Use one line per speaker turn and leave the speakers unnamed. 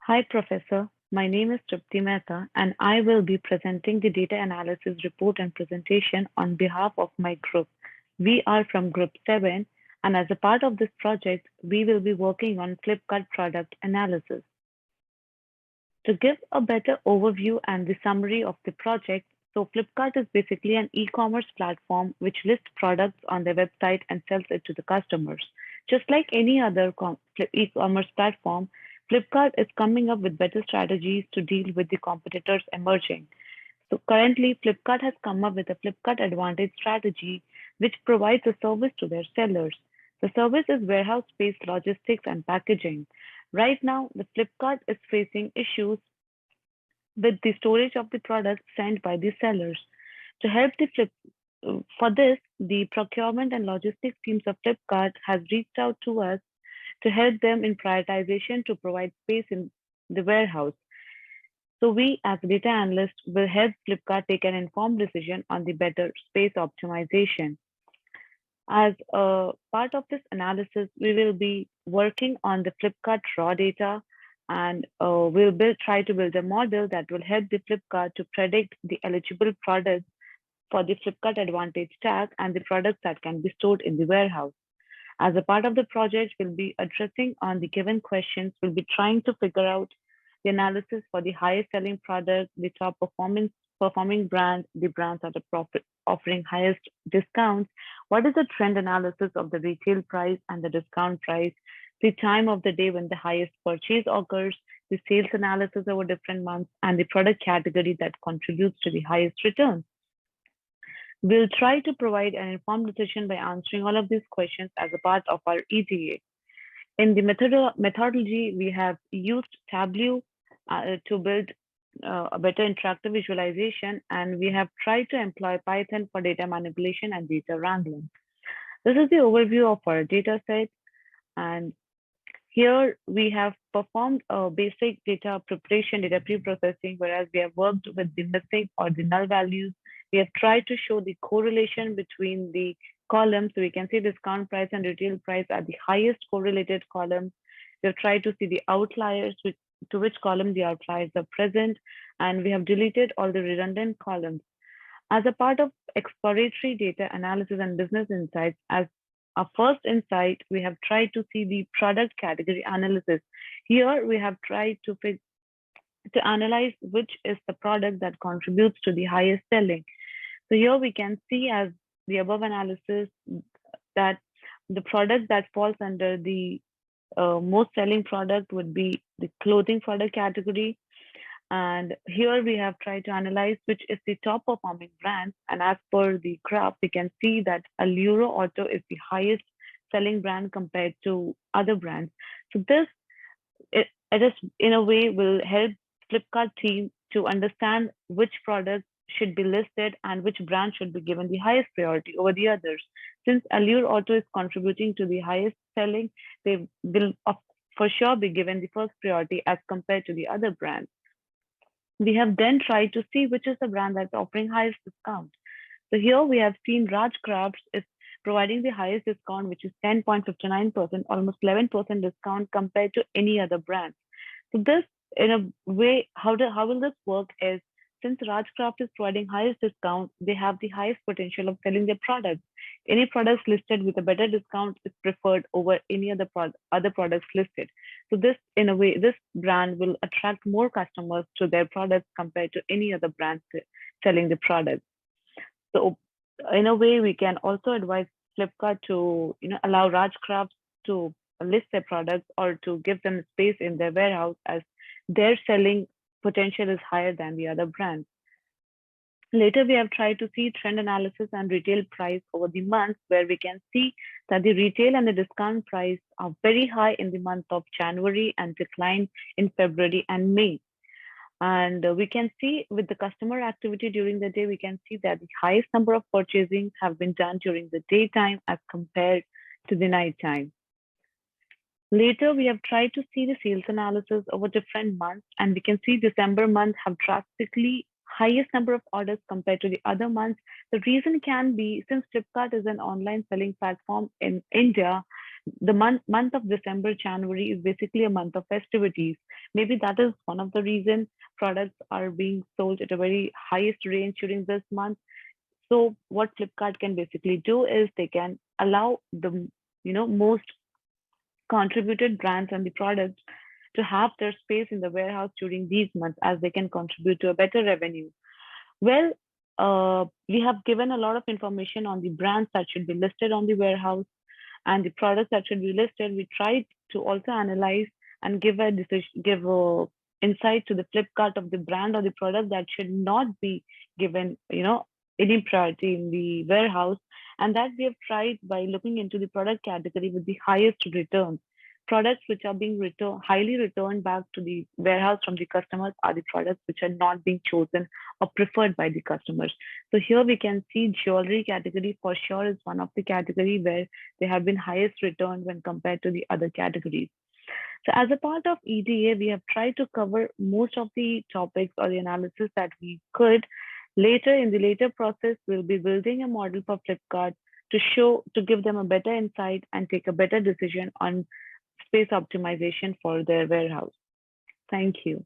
Hi, Professor. My name is Tripti Mehta, and I will be presenting the data analysis report and presentation on behalf of my group. We are from Group 7, and as a part of this project, we will be working on Flipkart product analysis. To give a better overview and the summary of the project, so Flipkart is basically an e-commerce platform which lists products on their website and sells it to the customers. Just like any other e-commerce platform, Flipkart is coming up with better strategies to deal with the competitors emerging. So currently, Flipkart has come up with a Flipkart Advantage strategy, which provides a service to their sellers. The service is warehouse space logistics and packaging. Right now, the Flipkart is facing issues with the storage of the products sent by the sellers. To help for this, the procurement and logistics teams of Flipkart has reached out to us to help them in prioritization to provide space in the warehouse. So we as data analysts will help Flipkart take an informed decision on the better space optimization. As a part of this analysis, we will be working on the Flipkart raw data and try to build a model that will help the Flipkart to predict the eligible products for the Flipkart Advantage tag and the products that can be stored in the warehouse. As a part of the project, we'll be addressing on the given questions. We'll be trying to figure out the analysis for the highest selling product, the top performing brands, the brands that are offering highest discounts. What is the trend analysis of the retail price and the discount price? The time of the day when the highest purchase occurs, the sales analysis over different months, and the product category that contributes to the highest returns. We'll try to provide an informed decision by answering all of these questions as a part of our ETA. In the methodology, we have used Tableau to build a better interactive visualization, and we have tried to employ Python for data manipulation and data wrangling. This is the overview of our data set, and here we have performed a basic data preparation, data pre-processing, whereas we have worked with the missing or the null values. We have tried to show the correlation between the columns. So we can see discount price and retail price are the highest correlated columns. We have tried to see the outliers, to which column the outliers are present, and we have deleted all the redundant columns. As a part of exploratory data analysis and business insights, as our first insight, we have tried to see the product category analysis. Here, we have tried to analyze which is the product that contributes to the highest selling. So here we can see as the above analysis that the product that falls under the most selling product would be the clothing product category. And here we have tried to analyze which is the top performing brand. And as per the graph, we can see that Alluro Auto is the highest selling brand compared to other brands. So this, it is in a way will help Flipkart team to understand which products should be listed and which brand should be given the highest priority over the others. Since Allure Auto is contributing to the highest selling, they will for sure be given the first priority as compared to the other brands. We have then tried to see which is the brand that's offering highest discount. So here we have seen Raj Crafts is providing the highest discount, which is 10.59%, almost 11% discount compared to any other brand. So this, in a way, how will this work is, since Rajcraft is providing highest discount, they have the highest potential of selling their products. Any products listed with a better discount is preferred over any other products listed. So this, in a way, this brand will attract more customers to their products compared to any other brand selling the product. So in a way, we can also advise Flipkart to allow Rajcraft to list their products or to give them space in their warehouse as their selling potential is higher than the other brands. Later, we have tried to see trend analysis and retail price over the months, where we can see that the retail and the discount price are very high in the month of January and decline in February and May. And we can see with the customer activity during the day, we can see that the highest number of purchasing have been done during the daytime as compared to the nighttime. Later, we have tried to see the sales analysis over different months, and we can see December month have drastically highest number of orders compared to the other months. The reason can be, since Flipkart is an online selling platform in India, The month of December, January is basically a month of festivities. Maybe that is one of the reasons products are being sold at a very highest range during this month. So what Flipkart can basically do is they can allow the most contributed brands and the products to have their space in the warehouse during these months, as they can contribute to a better revenue. Well, we have given a lot of information on the brands that should be listed on the warehouse and the products that should be listed. We tried to also analyze and give a decision, give a insight to the Flipkart of the brand or the product that should not be given, any priority in the warehouse. And that we have tried by looking into the product category with the highest returns. Products which are being highly returned back to the warehouse from the customers are the products which are not being chosen or preferred by the customers. So here we can see jewelry category for sure is one of the category where they have been highest return when compared to the other categories. So as a part of EDA, we have tried to cover most of the topics or the analysis that we could. Later in the later process, we'll be building a model for Flipkart to give them a better insight and take a better decision on space optimization for their warehouse. Thank you.